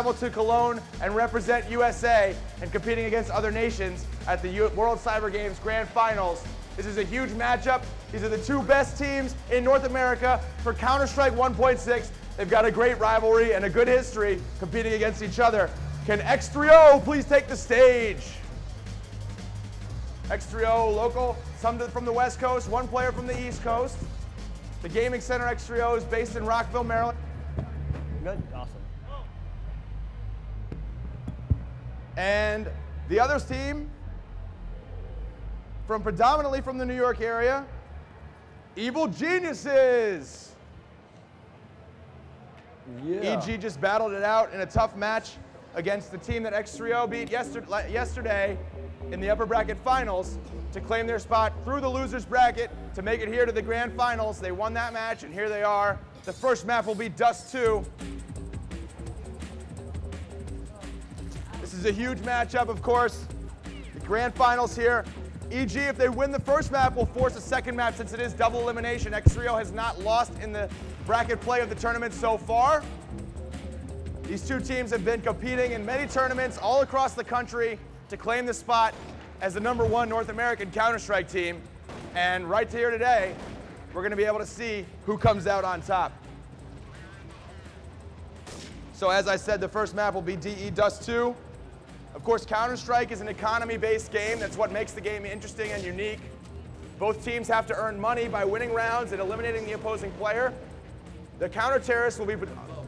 travel to Cologne and represent USA and competing against other nations at the World Cyber Games Grand Finals. This is a huge matchup. These are the two best teams in North America for Counter-Strike 1.6. They've got a great rivalry and a good history competing against each other. Can x3o please take the stage? x3o local, some from the West Coast, one player from the East Coast. The Gaming Center x3o is based in Rockville, Maryland. Good, awesome. And the others team, predominantly from the New York area, Evil Geniuses. Yeah. EG just battled it out in a tough match against the team that x3o beat yesterday in the upper bracket finals to claim their spot through the losers bracket to make it here to the grand finals. They won that match, and here they are. The first map will be Dust 2. This is a huge matchup, of course. The grand finals here. EG, if they win the first map, will force a second map since it is double elimination. x3o has not lost in the bracket play of the tournament so far. These two teams have been competing in many tournaments all across the country to claim the spot as the #1 North American Counter-Strike team. And right here today, we're going to be able to see who comes out on top. So as I said, the first map will be DE Dust 2. Of course, Counter-Strike is an economy-based game. That's what makes the game interesting and unique. Both teams have to earn money by winning rounds and eliminating the opposing player. The counter-terrorists will be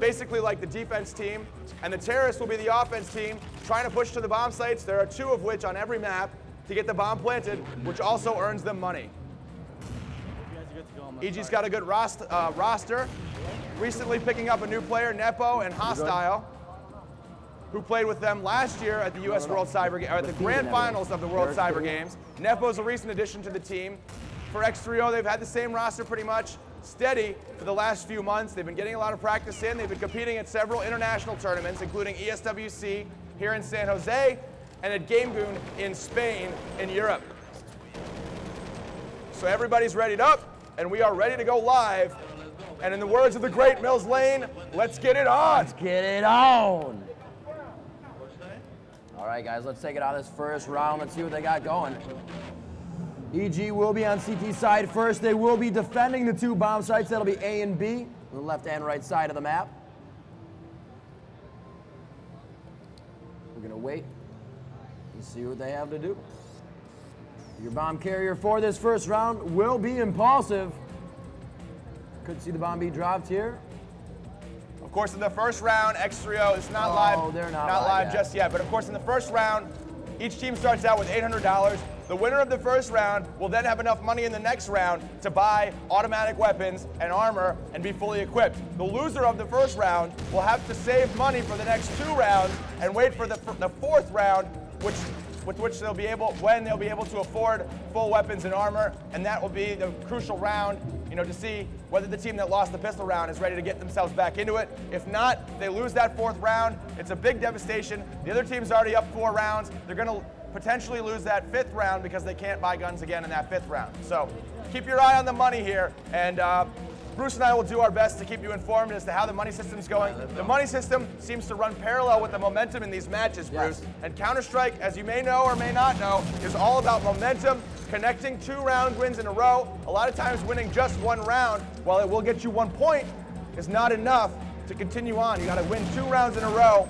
basically like the defense team, and the terrorists will be the offense team trying to push to the bomb sites. There are 2 of which on every map to get the bomb planted, which also earns them money. EG's got a good roster. Recently picking up a new player, Nepo and Hostile, who played with them last year at the US World Cyber Games, or at the grand finals of the World Cyber Games. Nepo's a recent addition to the team. For x3o, they've had the same roster pretty much, steady for the last few months. They've been getting a lot of practice in. They've been competing at several international tournaments, including ESWC here in San Jose and at GameGoon in Spain in Europe. So everybody's readied up, and we are ready to go live. And in the words of the great Mills Lane, let's get it on. Let's get it on. All right, guys, let's take it on this first round. Let's see what they got going. EG will be on CT side first. They will be defending the 2 bomb sites. That'll be A and B, on the left and right side of the map. We're gonna wait and see what they have to do. Your bomb carrier for this first round will be Impulsive. Could see the bomb be dropped here. Of course, in the first round, x3o is not live. They're not live yet. just yet. But of course, in the first round, each team starts out with $800. The winner of the first round will then have enough money in the next round to buy automatic weapons and armor and be fully equipped. The loser of the first round will have to save money for the next 2 rounds and wait for the 4th round, with which they'll be able to afford full weapons and armor, and that will be the crucial round, to see whether the team that lost the pistol round is ready to get themselves back into it. If not, if they lose that 4th round, it's a big devastation. The other team's already up 4 rounds. They're going to potentially lose that 5th round because they can't buy guns again in that 5th round. So keep your eye on the money here, and Bruce and I will do our best to keep you informed as to how the money system's going. The money system seems to run parallel with the momentum in these matches, Bruce. Yes. And Counter-Strike, as you may know or may not know, is all about momentum, connecting 2 round wins in a row. A lot of times winning just 1 round, while it will get you 1 point, is not enough to continue on. You gotta win 2 rounds in a row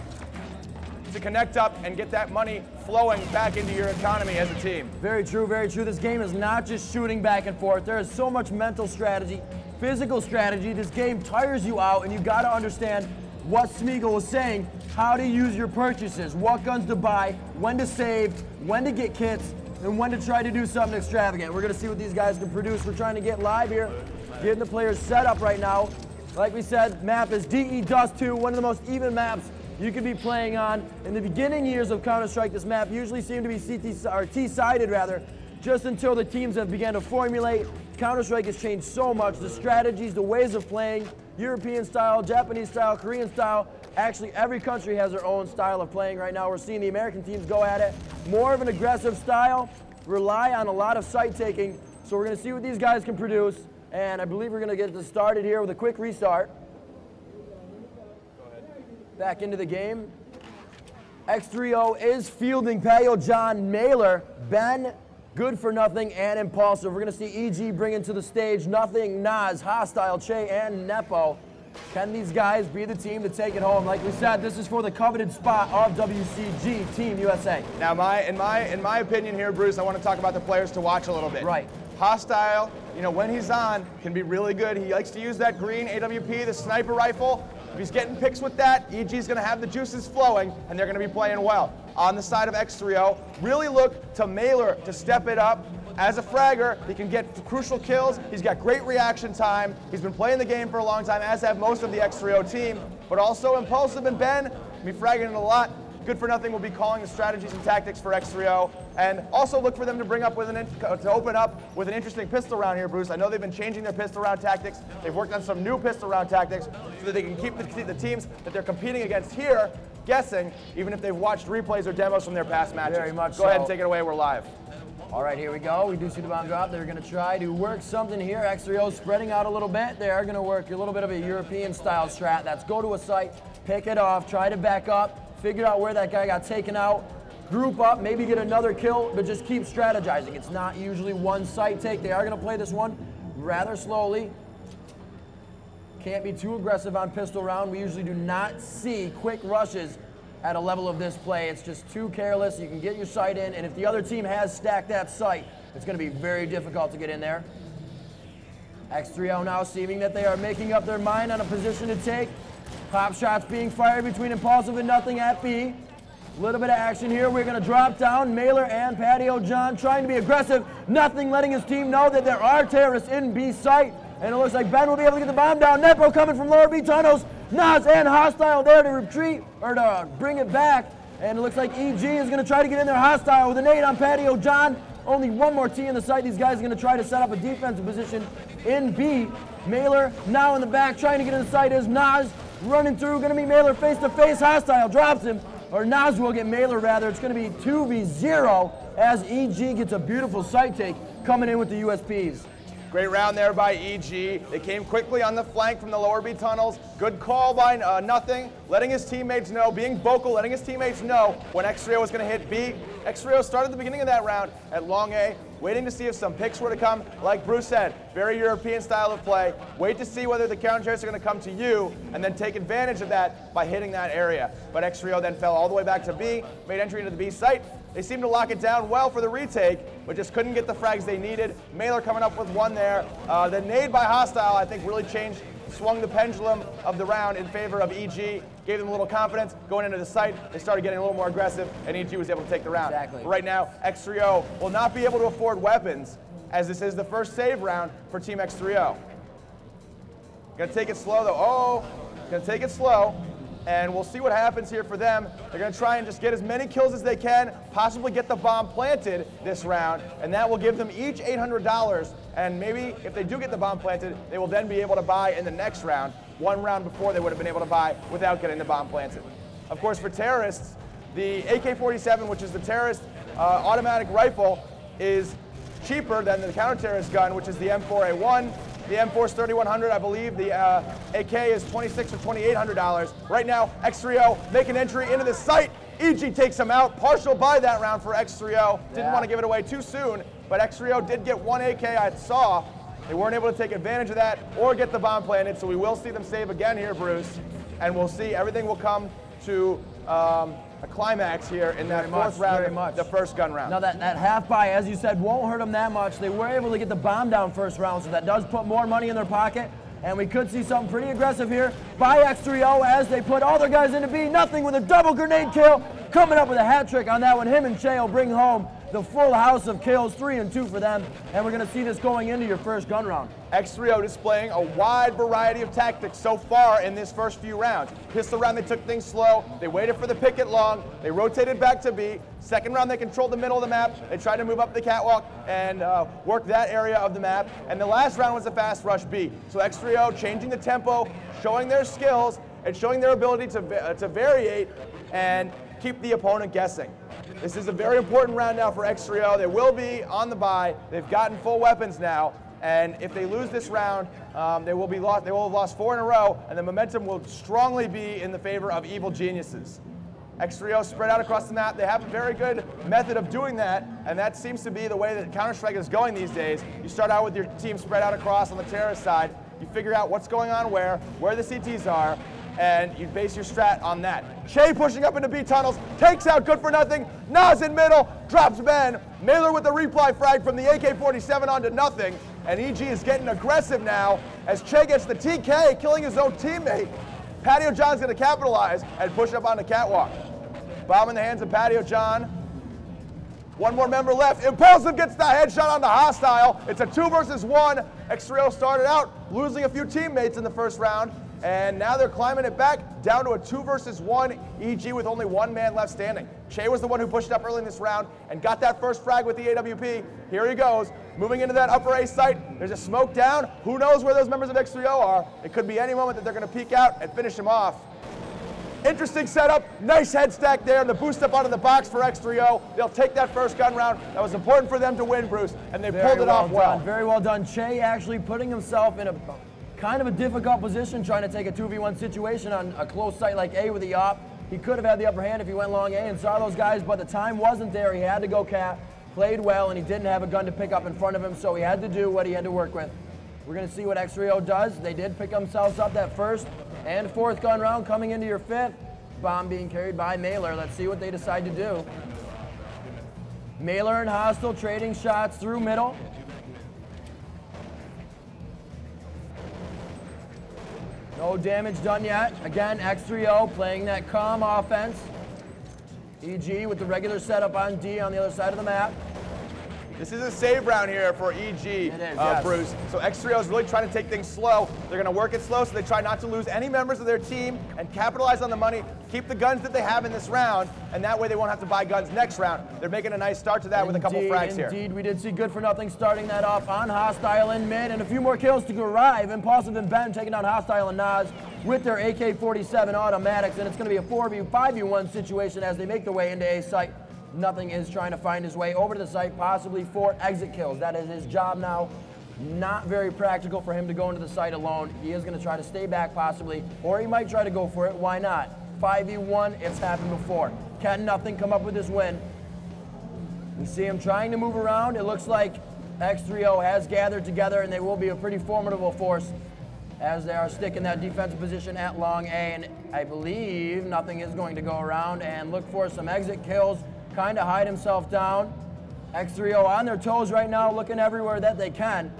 to connect up and get that money flowing back into your economy as a team. Very true, very true. This game is not just shooting back and forth. There is so much mental strategy, physical strategy. This game tires you out, and you got to understand what Smeagol was saying, how to use your purchases, what guns to buy, when to save, when to get kits, and when to try to do something extravagant. We're going to see what these guys can produce. We're trying to get live here, getting the players set up right now. Like we said, map is DE Dust 2, one of the most even maps you could be playing on. In the beginning years of Counter-Strike, this map usually seemed to be T-sided rather, just until the teams have began to formulate. Counter-Strike has changed so much. The strategies, the ways of playing, European style, Japanese style, Korean style. Actually, every country has their own style of playing right now. We're seeing the American teams go at it. More of an aggressive style, rely on a lot of site taking. So we're going to see what these guys can produce. And I believe we're going to get this started here with a quick restart. back into the game. X3o is fielding Patio John, Mailer, Ben, Good for Nothing, and Impulsive. We're going to see EG bring into the stage Nothing, Nas, Hostile, Che, and Nepo. Can these guys be the team to take it home? Like we said, this is for the coveted spot of WCG Team USA. Now, in my opinion here, Bruce, I want to talk about the players to watch a little bit. Right. Hostile, you know, when he's on, can be really good. He likes to use that green AWP, the sniper rifle. If he's getting picks with that, EG's going to have the juices flowing, and they're going to be playing well. On the side of x3o, really look to Mailer to step it up. As a fragger, he can get crucial kills. He's got great reaction time. He's been playing the game for a long time, as have most of the x3o team. But also Impulsive and Ben, be fragging it a lot. Good for Nothing will be calling the strategies and tactics for x3o. And also look for them to bring up with to open up with an interesting pistol round here, Bruce. I know they've been changing their pistol round tactics. They've worked on some new pistol round tactics so that they can keep the teams that they're competing against here guessing, even if they've watched replays or demos from their past matches. Very much Go ahead and take it away. We're live. All right, here we go. We do see the bomb drop. They're going to try to work something here. X3o spreading out a little bit. They are going to work a little bit of a European style strat. That's go to a site, pick it off, try to back up, figure out where that guy got taken out, group up, maybe get another kill, but just keep strategizing. It's not usually one site take. They are going to play this one rather slowly. Can't be too aggressive on pistol round. We usually do not see quick rushes at a level of this play. It's just too careless. You can get your sight in, and if the other team has stacked that sight, it's going to be very difficult to get in there. X3o now seeming that they are making up their mind on a position to take. Pop shots being fired between Impulsive and Nothing at B. A little bit of action here. We're going to drop down. Mailer and Patio John trying to be aggressive. Nothing letting his team know that there are terrorists in B site. And it looks like Ben will be able to get the bomb down. Nepo coming from lower B tunnels. Nas and Hostile there to retreat, or to bring it back. And it looks like EG is going to try to get in there. Hostile with a nade on Patio John. Only one more T in the site. These guys are going to try to set up a defensive position in B. Mailer now in the back trying to get in the site is Nas. Running through, going to be Mailer face to face. Hostile drops him. Or Nas will get Mailer rather. It's going to be 2v0 as EG gets a beautiful site take coming in with the USPs. Great round there by EG. They came quickly on the flank from the lower B tunnels. Good call by Nothing, letting his teammates know, being vocal, letting his teammates know when x3o was going to hit B. x3o started the beginning of that round at long A, waiting to see if some picks were to come. Like Bruce said, very European style of play. Wait to see whether the counter-terrorists are going to come to you and then take advantage of that by hitting that area. But x3o then fell all the way back to B, made entry into the B site. They seemed to lock it down well for the retake, but just couldn't get the frags they needed. Mailer coming up with one there. The nade by Hostile, I think, really swung the pendulum of the round in favor of EG, gave them a little confidence. Going into the site, they started getting a little more aggressive, and EG was able to take the round. Exactly. But right now, x3o will not be able to afford weapons, as this is the first save round for Team x3o. Gonna take it slow, though. Oh, gonna take it slow. And we'll see what happens here for them. They're going to try and just get as many kills as they can, possibly get the bomb planted this round, and that will give them each $800. And maybe if they do get the bomb planted, they will then be able to buy in the next round, one round before they would have been able to buy without getting the bomb planted. Of course, for terrorists, the AK-47, which is the terrorist automatic rifle, is cheaper than the counter-terrorist gun, which is the M4A1. The M4 is $3,100, I believe. The AK is $2,600 or $2,800. Right now, x3o making entry into the site. EG takes him out. Partial buy that round for x3o. Didn't want to give it away too soon, but x3o did get one AK I saw. They weren't able to take advantage of that or get the bomb planted, so we will see them save again here, Bruce. And we'll see everything will come to a climax here in that fourth round, the first gun round. Now that half buy, as you said, won't hurt them that much. They were able to get the bomb down first round, so that does put more money in their pocket. And we could see something pretty aggressive here by x3o as they put all their guys into B. Nothing with a double grenade kill. Coming up with a hat trick on that one. Him and Che will bring home the full house of kills, 3 and 2 for them. And we're going to see this going into your first gun round. x3o displaying a wide variety of tactics so far in this first few rounds. Pistol round, they took things slow. They waited for the picket long. They rotated back to B. Second round, they controlled the middle of the map. They tried to move up the catwalk and work that area of the map. And the last round was a fast rush B. So x3o changing the tempo, showing their skills, and showing their ability to variate and keep the opponent guessing. This is a very important round now for x3o. They will be on the bye. They've gotten full weapons now. And if they lose this round, they will have lost 4 in a row, and the momentum will strongly be in the favor of Evil Geniuses. x3o spread out across the map. They have a very good method of doing that, and that seems to be the way that Counter-Strike is going these days. You start out with your team spread out across on the terrorist side. You figure out what's going on where the CTs are, and you base your strat on that. Che pushing up into B tunnels, takes out Good for Nothing. Nas in middle, drops Ben. Mailer with the reply frag from the AK-47 onto nothing. And EG is getting aggressive now as Che gets the TK, killing his own teammate. Patio John's going to capitalize and push up on the catwalk. Bomb in the hands of Patio John. One more member left. Impulsive gets the headshot on the Hostile. It's a 2 versus 1. x3o started out losing a few teammates in the first round, and now they're climbing it back down to a 2 versus 1 EG with only 1 man left standing. Che was the one who pushed up early in this round and got that first frag with the AWP. Here he goes, moving into that upper A site. There's a smoke down. Who knows where those members of x3o are? It could be any moment that they're going to peek out and finish him off. Interesting setup, nice head stack there, and the boost up onto the box for x3o. They'll take that first gun round. That was important for them to win, Bruce, and they pulled it off well. Very well done. Che actually putting himself in a kind of a difficult position trying to take a 2v1 situation on a close site like A with the op. He could have had the upper hand if he went long A and saw those guys, but the time wasn't there. He had to go cat, played well, and he didn't have a gun to pick up in front of him, so he had to do what he had to work with. We're going to see what x3o does. They did pick themselves up that first and fourth gun round coming into your fifth. Bomb being carried by Mailer. Let's see what they decide to do. Mailer and Hostile trading shots through middle. No damage done yet. Again, x3o playing that calm offense. EG with the regular setup on D on the other side of the map. This is a save round here for EG, yes. Bruce. So x3o is really trying to take things slow. They're going to work it slow so they try not to lose any members of their team and capitalize on the money, keep the guns that they have in this round, and that way they won't have to buy guns next round. They're making a nice start to that with a couple frags here. Indeed, we did see Good for Nothing starting that off on Hostile in mid, and a few more kills to arrive. Impulsive and Ben taking down Hostile and Nas with their AK-47 automatics, and it's going to be a 5v1 situation as they make their way into A site. Nothing is trying to find his way over to the site, possibly for exit kills. That is his job now. Not very practical for him to go into the site alone. He is going to try to stay back possibly, or he might try to go for it. Why not? 5v1, it's happened before. Can Nothing come up with this win? We see him trying to move around. It looks like x3o has gathered together, and they will be a pretty formidable force as they are sticking that defensive position at long A. And I believe Nothing is going to go around and look for some exit kills. Kind of hide himself down. x3o on their toes right now, looking everywhere that they can.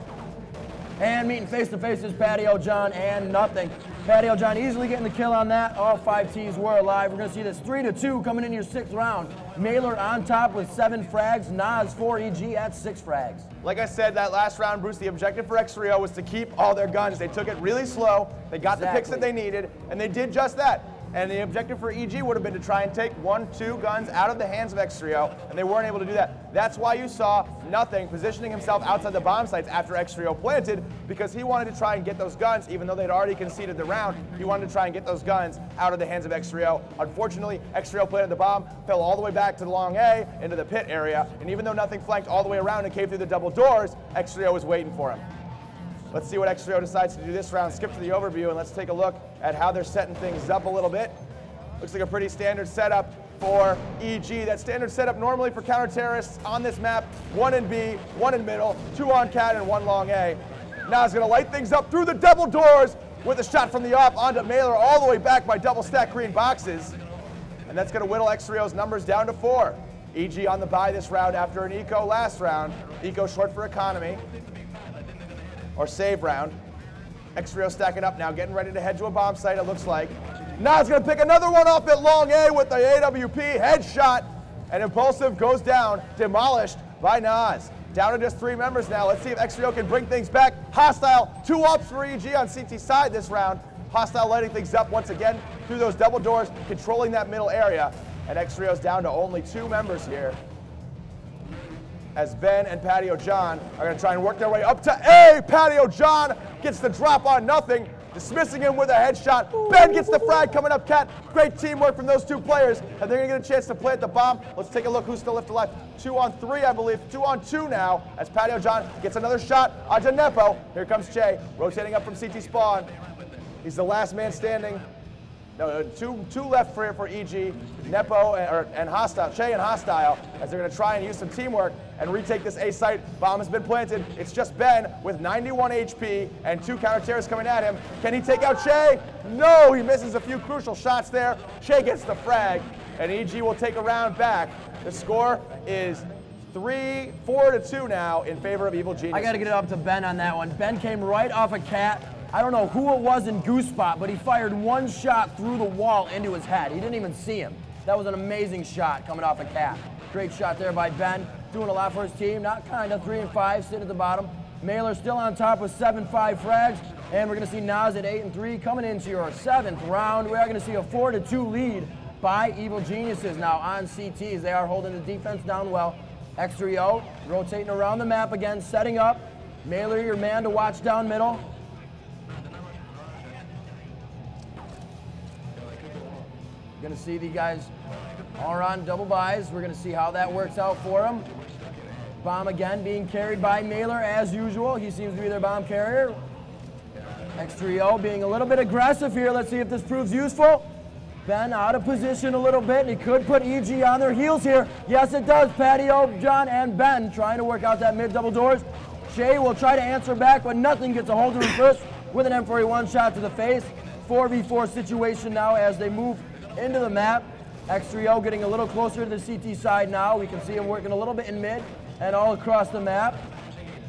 And meeting face to face is Patio John and Nothing. Patio John easily getting the kill on that. All 5 Ts were alive. We're going to see this 3-2 coming into your 6th round. Mailer on top with 7 frags. Nas 4, EG at 6 frags. Like I said, that last round, Bruce, the objective for x3o was to keep all their guns. They took it really slow. They got the picks that they needed, and they did just that. And the objective for EG would have been to try and take 1-2 guns out of the hands of x3o, and they weren't able to do that. That's why you saw Nothing positioning himself outside the bomb sites after x3o planted, because he wanted to try and get those guns, even though they'd already conceded the round. He wanted to try and get those guns out of the hands of x3o. Unfortunately, x3o planted the bomb, fell all the way back to the long A, into the pit area, and even though Nothing flanked all the way around and came through the double doors, x3o was waiting for him. Let's see what x3o decides to do this round. Skip to the overview and let's take a look at how they're setting things up a little bit. Looks like a pretty standard setup for EG. That standard setup normally for counter-terrorists on this map. 1 in B, 1 in middle, 2 on cat, and 1 long A. Now he's going to light things up through the double doors with a shot from the op onto Mailer all the way back by double stack green boxes. And that's going to whittle x3o's numbers down to 4. EG on the bye this round after an eco last round. Eco short for economy. Or save round. x3o stacking up now, getting ready to head to a bomb site, it looks like. Nas going to pick another one off at long A with the AWP headshot, and Impulsive goes down, demolished by Nas. Down to just 3 members now. Let's see if x3o can bring things back. Hostile, 2 ups for EG on CT side this round. Hostile lighting things up once again through those double doors, controlling that middle area, and x3o's down to only 2 members here, as Ben and Patio John are going to try and work their way up to A. Patio John gets the drop on Nothing. dismissing him with a headshot. Ben gets the frag coming up, Cat. Great teamwork from those two players, and they're gonna get a chance to plant the bomb. Let's take a look who's still left alive. 2 on 3, I believe. 2 on 2 now, as Patio John gets another shot onto Nepo. Here comes Che, rotating up from CT spawn. He's the last man standing. No, two left for EG, Nepo and Hostile, Che and Hostile, as they're going to try and use some teamwork and retake this A site. Bomb has been planted. It's just Ben with 91 HP and 2 counter terrorists coming at him. Can he take out Che? No, he misses a few crucial shots there. Che gets the frag, and EG will take a round back. The score is 4-2 now in favor of Evil Genius. I got to get it up to Ben on that one. Ben came right off a Cat. I don't know who it was in Goose Spot, but he fired one shot through the wall into his head. He didn't even see him. That was an amazing shot coming off a Cat. Great shot there by Ben, doing a lot for his team. Not kind of 3 and 5, sitting at the bottom. Mailer still on top with 7-5 frags, and we're going to see Nas at 8 and 3 coming into your 7th round. We are going to see a 4-2 lead by Evil Geniuses now on CTs. They are holding the defense down well. x3o rotating around the map again, setting up. Mailer, your man to watch down middle. Going to see the guys all on double buys. We're going to see how that works out for them. Bomb again being carried by Mailer as usual. He seems to be their bomb carrier. x3o being a little bit aggressive here. Let's see if this proves useful. Ben out of position a little bit, and he could put EG on their heels here. Yes, it does. Patio, John, and Ben trying to work out that mid double doors. Shay will try to answer back, but nothing gets a hold of him first with an M41 shot to the face. 4v4 situation now as they move into the map. x3o getting a little closer to the CT side now. We can see him working a little bit in mid and all across the map.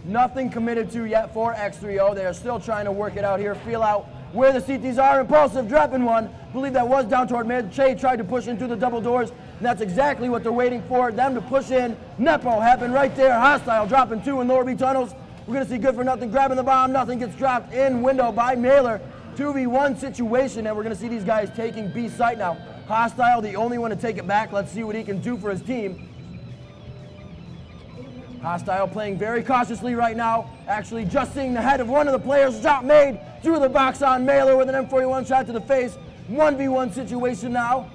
Nothing committed to yet for x3o. They are still trying to work it out here, feel out where the CTs are. Impulsive dropping one. Believe that was down toward mid. Che tried to push in through the double doors, and that's exactly what they're waiting for, them to push in. Nepo happened right there. Hostile dropping 2 in lower B tunnels. We're going to see Good for Nothing grabbing the bomb. Nothing gets dropped in window by Mailer. 2v1 situation, and we're going to see these guys taking B site now. Hostile, the only one to take it back. Let's see what he can do for his team. Hostile playing very cautiously right now. Actually just seeing the head of one of the players. Shot made through the box on Mailer with an M41 shot to the face. 1v1 situation now.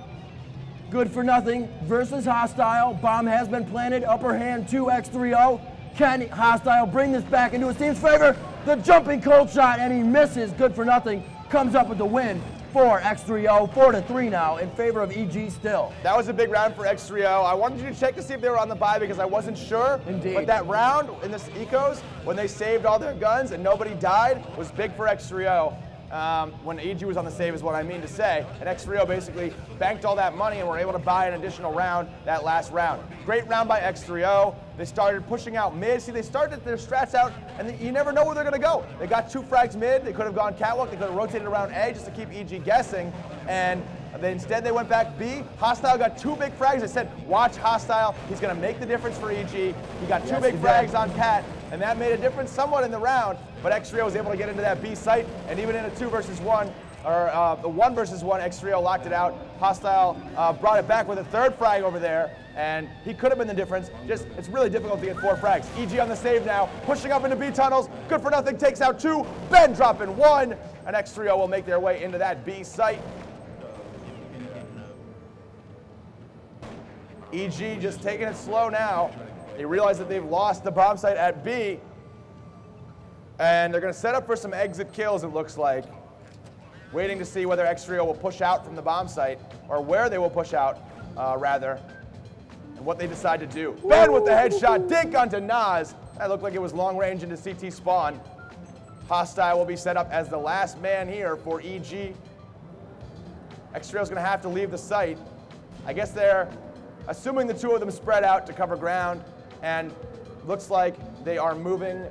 Good for Nothing versus Hostile. Bomb has been planted. Upper hand to x3o. Can Hostile bring this back into his team's favor? The jumping cold shot, and he misses. Good for Nothing comes up with the win for x3o. 4-3 now in favor of EG still. That was a big round for x3o. I wanted you to check to see if they were on the bye because I wasn't sure. Indeed. But that round in this Ecos, when they saved all their guns and nobody died, was big for x3o. When EG was on the save is what I mean to say. And x3o basically banked all that money and were able to buy an additional round that last round. Great round by x3o. They started pushing out mid. See, they started their strats out, and you never know where they're going to go. They got 2 frags mid. They could have gone catwalk. They could have rotated around A just to keep EG guessing. And instead, they went back B. Hostile got 2 big frags. They said, watch Hostile. He's going to make the difference for EG. He got 2 big frags on Pat, and that made a difference somewhat in the round. But x3o was able to get into that B site, and even in a 2 versus 1, or the 1 versus 1, x3o locked it out. Hostile brought it back with a 3rd frag over there, and he could have been the difference. Just, it's really difficult to get 4 frags. EG on the save now, pushing up into B tunnels. Good for Nothing takes out 2. Ben dropping 1, and x3o will make their way into that B site. EG just taking it slow now. They realize that they've lost the bomb site at B, and they're going to set up for some exit kills, it looks like. Waiting to see whether x3o will push out from the bomb site, or where they will push out, rather, and what they decide to do. Ben with the headshot, dink onto Nas. That looked like it was long range into CT spawn. Hostile will be set up as the last man here for EG. x3o is going to have to leave the site. I guess they're assuming the 2 of them spread out to cover ground, and looks like they are moving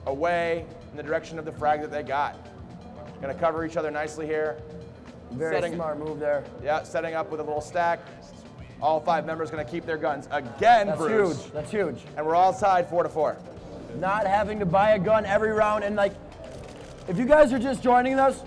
away in the direction of the frag that they got. Going to cover each other nicely here. Very smart move there. Yeah, setting up with a little stack. All 5 members going to keep their guns again. That's Bruce. huge. That's huge. And we're all tied 4-4. Not having to buy a gun every round, and like, if you guys are just joining us,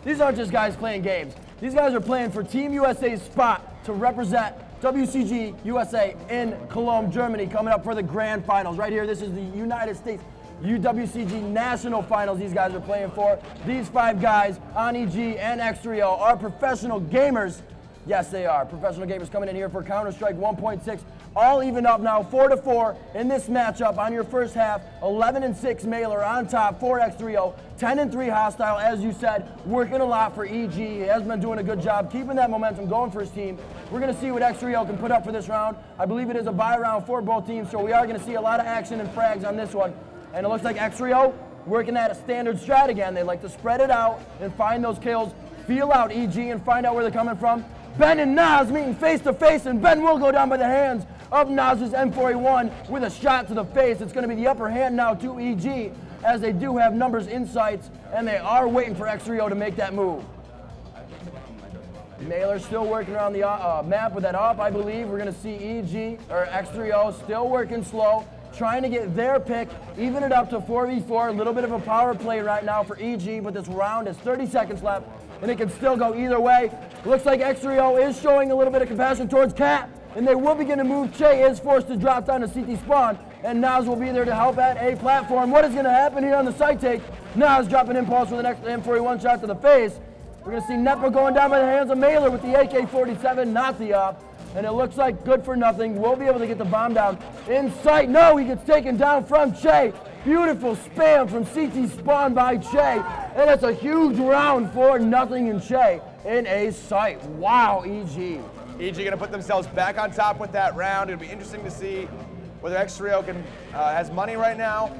these aren't just guys playing games. These guys are playing for Team USA's spot to represent WCG USA in Cologne, Germany, coming up for the grand finals. Right here, this is the United States WCG National Finals these guys are playing for. These 5 guys on EG and x3o are professional gamers. Yes, they are. Professional gamers coming in here for Counter-Strike 1.6. All even up now, 4-4 in this matchup on your first half. 11-6 Mailer on top for x3o. 10-3 Hostile, as you said, working a lot for EG. He has been doing a good job keeping that momentum going for his team. We're going to see what x3o can put up for this round. I believe it is a bye round for both teams, so we are going to see a lot of action and frags on this one. And it looks like x3o working at a standard strat again. They like to spread it out and find those kills, feel out EG and find out where they're coming from. Ben and Nas meeting face to face, and Ben will go down by the hands of Nas's M4A1 with a shot to the face. It's going to be the upper hand now to EG, as they do have numbers in sights, and they are waiting for x3o to make that move. Mailer still working around the map with that up, I believe. We're going to see EG, or x3o, still working slow, trying to get their pick, even it up to 4v4. A little bit of a power play right now for EG, but this round has 30 seconds left, and it can still go either way. Looks like x3o is showing a little bit of compassion towards Cat, and they will begin to move. Che is forced to drop down to CT spawn, and Nas will be there to help at A platform. What is going to happen here on the side take? Nas dropping impulse with an M41 shot to the face. We're going to see Nepo going down by the hands of Mailer with the AK-47, not the up. And it looks like good for nothing. We'll be able to get the bomb down in sight. No, he gets taken down from Che. Beautiful spam from CT spawn by Che. And it's a huge round for nothing in Che in A sight. Wow, EG. EG going to put themselves back on top with that round. It'll be interesting to see whether x3o has money right now.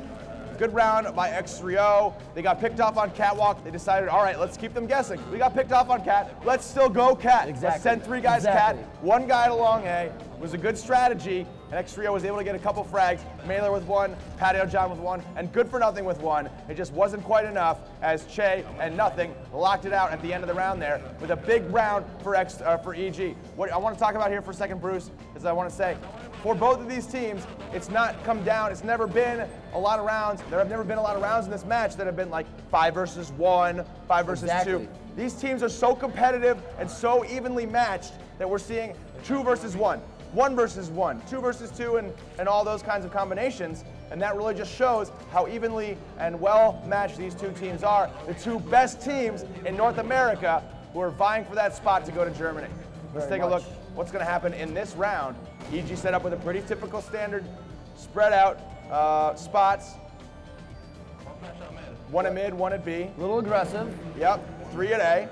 Good round by x3o. They got picked off on Catwalk. They decided, all right, let's keep them guessing. We got picked off on Cat. Let's still go Cat. Exactly. Let's send 3 guys Cat, 1 guy to long A. It was a good strategy, and x3o was able to get a couple frags. Mailer with 1, Patio John with 1, and Good for Nothing with 1. It just wasn't quite enough as Che and Nothing locked it out at the end of the round there with a big round for EG. What I want to talk about here for a second, Bruce, is I want to say, for both of these teams, it's not come down. It's never been a lot of rounds. There have never been a lot of rounds in this match that have been like 5 versus 1, 5 versus 2. These teams are so competitive and so evenly matched that we're seeing 2 versus 1, 1 versus 1, 2 versus 2, and all those kinds of combinations. And that really just shows how evenly and well matched these 2 teams are. The 2 best teams in North America who are vying for that spot to go to Germany. Let's take a look what's going to happen in this round. EG set up with a pretty typical standard spread out spots. 1 at mid, 1 at B. A little aggressive. Yep, 3 at A.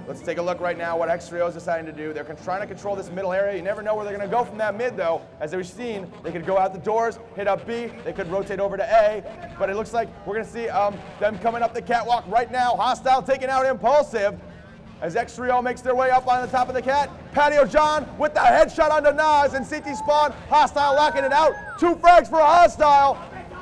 Let's take a look right now what x3o is deciding to do. They're trying to control this middle area. You never know where they're going to go from that mid, though. As we've seen, they could go out the doors, hit up B. They could rotate over to A. But it looks like we're going to see them coming up the catwalk right now. Hostile taking out Impulsive. As x3o makes their way up on the top of the Cat. Patio John with the headshot onto Nas and CT spawn. Hostile locking it out. 2 frags for Hostile.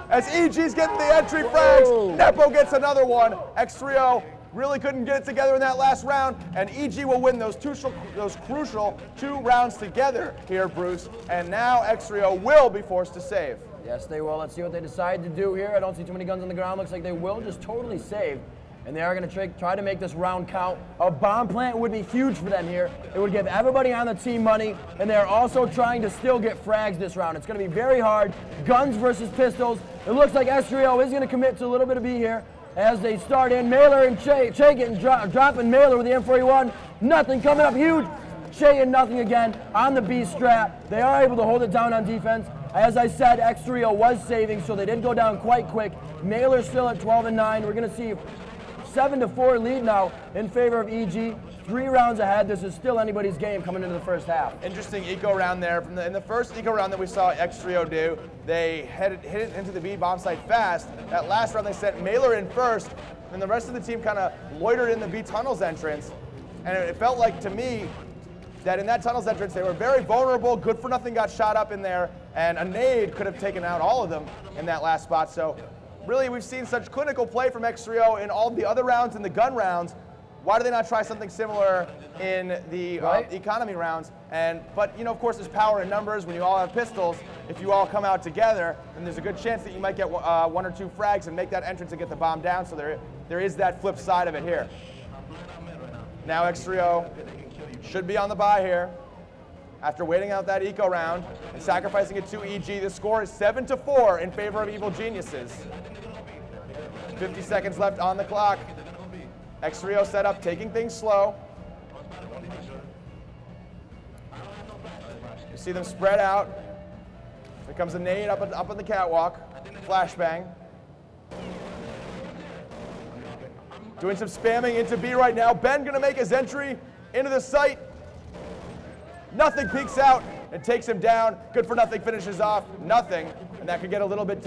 As EG's getting the entry frags. Nepo gets another one. x3o really couldn't get it together in that last round, and EG will win those crucial 2 rounds together here, Bruce. And now x3o will be forced to save. Yes, they will. Let's see what they decide to do here. I don't see too many guns on the ground. Looks like they will just totally save. And they are going to try to make this round count. A bomb plant would be huge for them here. It would give everybody on the team money, and they are also trying to still get frags this round. It's going to be very hard. Guns versus pistols. It looks like x3o is going to commit to a little bit of B here as they start in. Mailer and Che getting dropping Mailer with the M41. Nothing coming up huge. Che and Nothing again on the B strat. They are able to hold it down on defense. As I said, x3o was saving, so they did go down quite quick. Mailer still at 12-9. We're going to see 7-4 lead now in favor of EG. 3 rounds ahead. This is still anybody's game coming into the first half. Interesting eco round there. In the first eco round that we saw x3o do, they hit it into the B bomb site fast. That last round they sent Mailer in first, and the rest of the team kind of loitered in the B tunnels entrance. And it felt like to me that in that tunnels entrance they were very vulnerable. Good for Nothing got shot up in there, and a nade could have taken out all of them in that last spot. So really, we've seen such clinical play from x3o in all the other rounds, in the gun rounds. Why do they not try something similar in the economy rounds? But, you know, of course, there's power in numbers. When you all have pistols, if you all come out together, then there's a good chance that you might get 1 or 2 frags and make that entrance and get the bomb down. So there is that flip side of it here. Now x3o should be on the bye here. after waiting out that eco round and sacrificing it to EG. The score is 7-4 in favor of Evil Geniuses. 50 seconds left on the clock. x3o set up, taking things slow. You see them spread out. Here comes a nade up on the catwalk. Flashbang. Doing some spamming into B right now. Ben gonna make his entry into the site. Nothing peeks out and takes him down. Good for Nothing finishes off Nothing, and that could get a little bit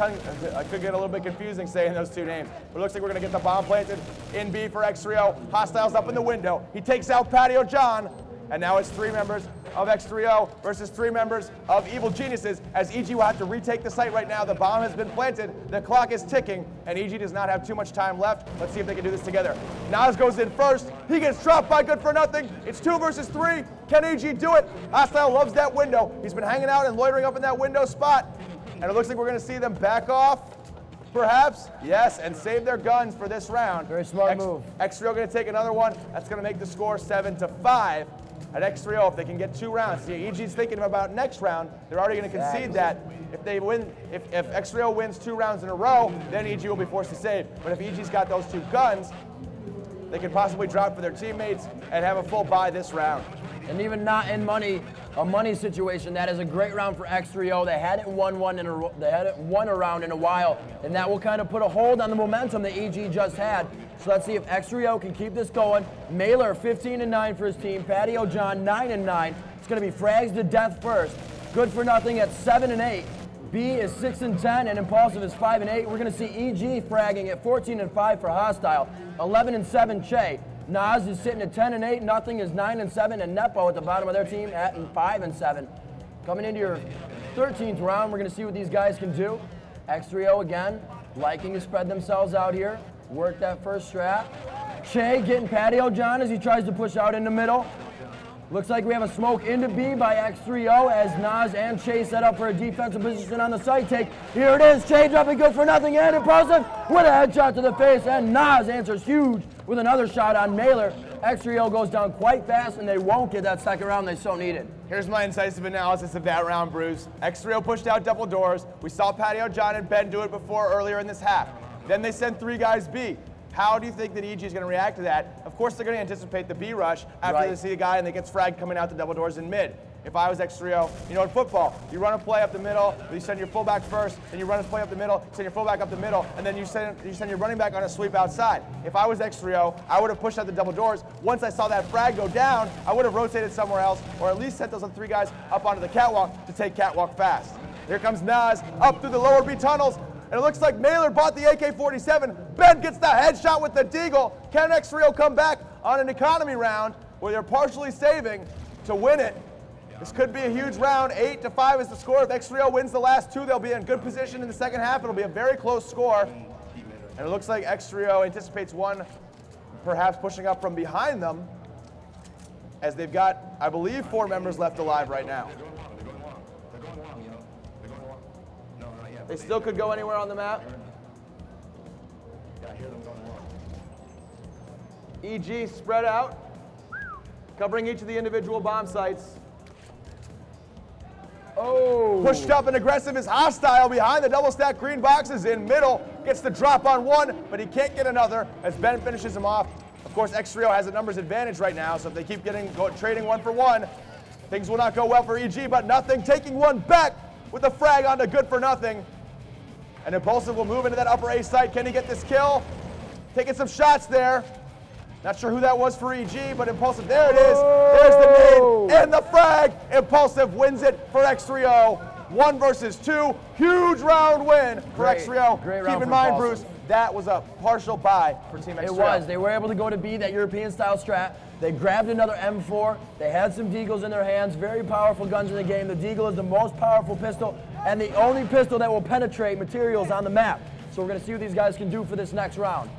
confusing saying those two names. But it looks like we're gonna get the bomb planted in B for x3o. Hostiles up in the window. He takes out Patio John, and now it's 3 members of x3o versus 3 members of Evil Geniuses, as EG will have to retake the site right now. The bomb has been planted, the clock is ticking, and EG does not have too much time left. Let's see if they can do this together. Nas goes in first. He gets dropped by Good for Nothing. It's 2 versus 3. Can EG do it? Hostile loves that window. He's been hanging out and loitering up in that window spot. And it looks like we're going to see them back off, perhaps. Yes, and save their guns for this round. Very smart move. x3o going to take another one. That's going to make the score 7-5. At x3o, if they can get 2 rounds. See, EG's thinking about next round. They're already going to concede that. If they win, if x3o wins 2 rounds in a row, then EG will be forced to save. But if EG's got those 2 guns, they could possibly drop for their teammates and have a full bye this round. And even not in a money situation, that is a great round for x3o. They hadn't won a round in a while, and that will kind of put a hold on the momentum that EG just had. So let's see if x3o can keep this going. Mailer 15-9 for his team. Patio John 9-9. It's going to be frags to death first. Good for Nothing at 7-8. B is 6-10, and Impulsive is 5-8. We're going to see EG fragging at 14-5 for Hostile. 11-7 Che. Nas is sitting at 10-8. Nothing is 9-7, and Nepo at the bottom of their team at 5-7. Coming into your 13th round, we're going to see what these guys can do. x3o again, liking to spread themselves out here. Work that first strat. Che getting Patio John as he tries to push out in the middle. Looks like we have a smoke into B by x3o as Nas and Che set up for a defensive position on the side take. Here it is, Che dropping Good for Nothing and Impulsive with a headshot to the face, and Nas answers huge with another shot on Mailer. x3o goes down quite fast, and they won't get that second round they so needed. Here's my incisive analysis of that round, Bruce. x3o pushed out double doors. We saw Patio John and Ben do it before earlier in this half. Then they sent 3 guys B. How do you think that EG is going to react to that? Of course, they're going to anticipate the B rush after they see a guy and they get fragged coming out the double doors in mid. If I was x3o, you know, in football, you run a play up the middle, you send your fullback first, then you run a play up the middle, send your fullback up the middle, and then you send your running back on a sweep outside. If I was x3o, I would have pushed out the double doors. Once I saw that frag go down, I would have rotated somewhere else, or at least sent those 3 guys up onto the catwalk to take catwalk fast. Here comes Nas up through the lower B tunnels. And it looks like Mailer bought the AK-47. Ben gets the headshot with the deagle. Can x3o come back on an economy round where they're partially saving to win it? This could be a huge round. 8-5 is the score. If x3o wins the last 2, they'll be in good position in the second half. It'll be a very close score. And it looks like x3o anticipates one perhaps pushing up from behind them, as they've got, I believe, 4 members left alive right now. They still could go anywhere on the map. EG spread out, covering each of the individual bomb sites. Oh! Pushed up and aggressive is Hostile behind the double stack green boxes in middle. Gets the drop on one, but he can't get another as Ben finishes him off. Of course, x3o has a numbers advantage right now, so if they keep trading 1 for 1, things will not go well for EG, but Nothing taking one back with a frag onto Good for Nothing. And Impulsive will move into that upper A site. Can he get this kill? Taking some shots there. Not sure who that was for EG, but Impulsive, there it is. There's the nade and the frag. Impulsive wins it for x3o. 1 versus 2. Huge round win for x3o. Great round. Keep in mind, Bruce, that was a partial bye for Team x3o. It was. They were able to go to B, that European-style strat. They grabbed another M4. They had some deagles in their hands. Very powerful guns in the game. The deagle is the most powerful pistol and the only pistol that will penetrate materials on the map. So we're going to see what these guys can do for this next round.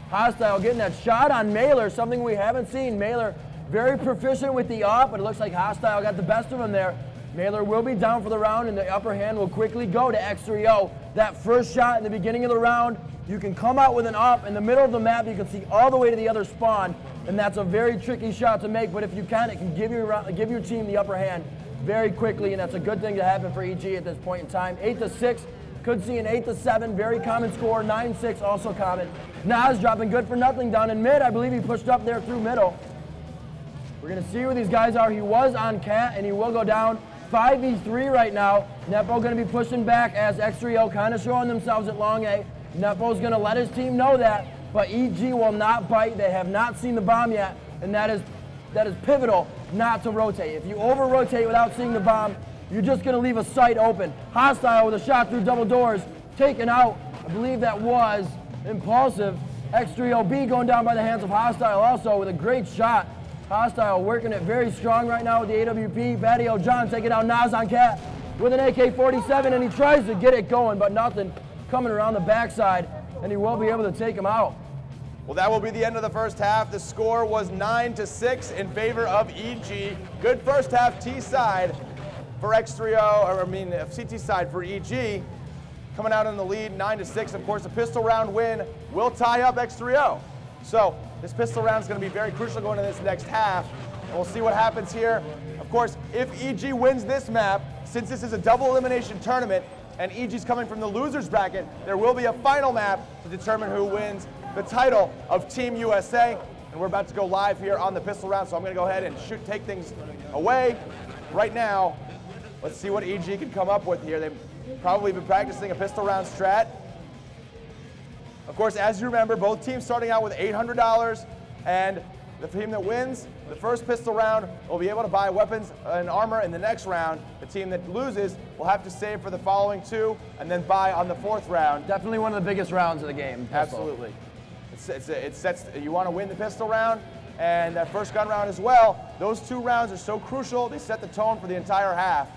Hostile getting that shot on Mailer, something we haven't seen. Mailer very proficient with the AWP, but it looks like Hostile got the best of him there. Mailer will be down for the round, and the upper hand will quickly go to x3o. That first shot in the beginning of the round, you can come out with an AWP in the middle of the map. You can see all the way to the other spawn. and that's a very tricky shot to make, but if you can, it can give your team the upper hand very quickly, and that's a good thing to happen for EG at this point in time. 8-6, could see an 8-7, very common score. 9-6, also common. Nas dropping good for nothing down in mid. I believe he pushed up there through middle. We're going to see where these guys are. He was on Cat, and he will go down. 5v3 right now. Nepo going to be pushing back as x3o kind of showing themselves at long A. Nepo's going to let his team know that, but EG will not bite. They have not seen the bomb yet, and that is pivotal not to rotate. If you over-rotate without seeing the bomb, you're just going to leave a sight open. Hostile with a shot through double doors, taken out. I believe that was Impulsive. X3OB going down by the hands of Hostile also with a great shot. Hostile working it very strong right now with the AWP. Patio John taking out Nas on Cat with an AK-47, and he tries to get it going, but nothing coming around the backside, and he will be able to take him out. Well, that will be the end of the first half. The score was 9-6 in favor of EG. Good first half T side for x3o, or I mean CT side for EG. Coming out in the lead, 9-6. Of course, a pistol round win will tie up x3o. So this pistol round is going to be very crucial going into this next half, and we'll see what happens here. Of course, if EG wins this map, since this is a double elimination tournament and EG's coming from the losers bracket, there will be a final map to determine who wins the title of Team USA. And we're about to go live here on the pistol round, so I'm going to go ahead and take things away right now. Let's see what EG can come up with here. They've probably been practicing a pistol round strat. Of course, as you remember, both teams starting out with $800, and the team that wins the first pistol round will be able to buy weapons and armor in the next round. The team that loses will have to save for the following two and then buy on the fourth round. Definitely one of the biggest rounds of the game. Absolutely. It sets, you want to win the pistol round and that first gun round as well. Those two rounds are so crucial. They set the tone for the entire half.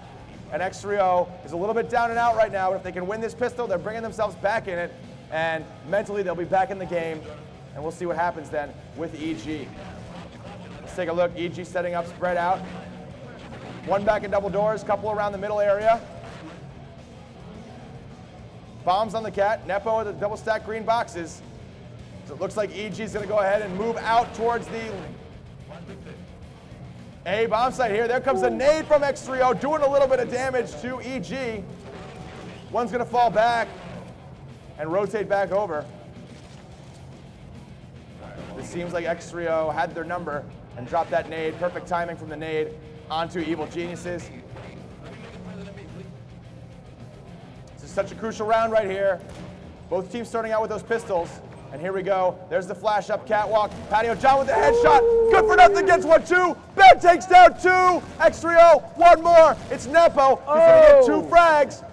And x3o is a little bit down and out right now, but if they can win this pistol, they're bringing themselves back in it, and mentally they'll be back in the game, and we'll see what happens then with EG. Let's take a look. EG setting up, spread out. One back in double doors, couple around the middle area. Bombs on the Cat. Nepo with the double stack green boxes. So it looks like EG is going to go ahead and move out towards the A bomb site here. There comes a nade from x3o, doing a little bit of damage to EG. One's going to fall back and rotate back over. It seems like x3o had their number and dropped that nade. Perfect timing from the nade onto Evil Geniuses. This is such a crucial round right here. Both teams starting out with those pistols. And here we go. There's the flash up catwalk. Patio John with the headshot. Good for nothing. Gets 1-2. Ben takes down 2. x3o. One more. It's Nepo. He's going to get 2 frags.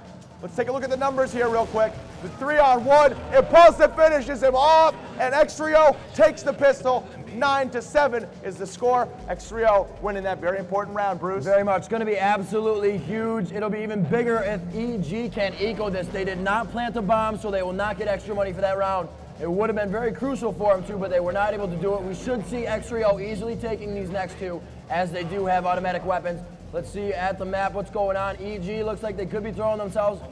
Let's take a look at the numbers here real quick. The 3-on-1. Impulsive finishes him off. And x3o takes the pistol. 9-7 is the score. x3o winning that very important round, Bruce. Very much. It's going to be absolutely huge. It'll be even bigger if EG can eco this. They did not plant a bomb, so they will not get extra money for that round. It would have been very crucial for them too, but they were not able to do it. We should see x3o easily taking these next two, as they do have automatic weapons. Let's see at the map what's going on. EG looks like they could be throwing themselves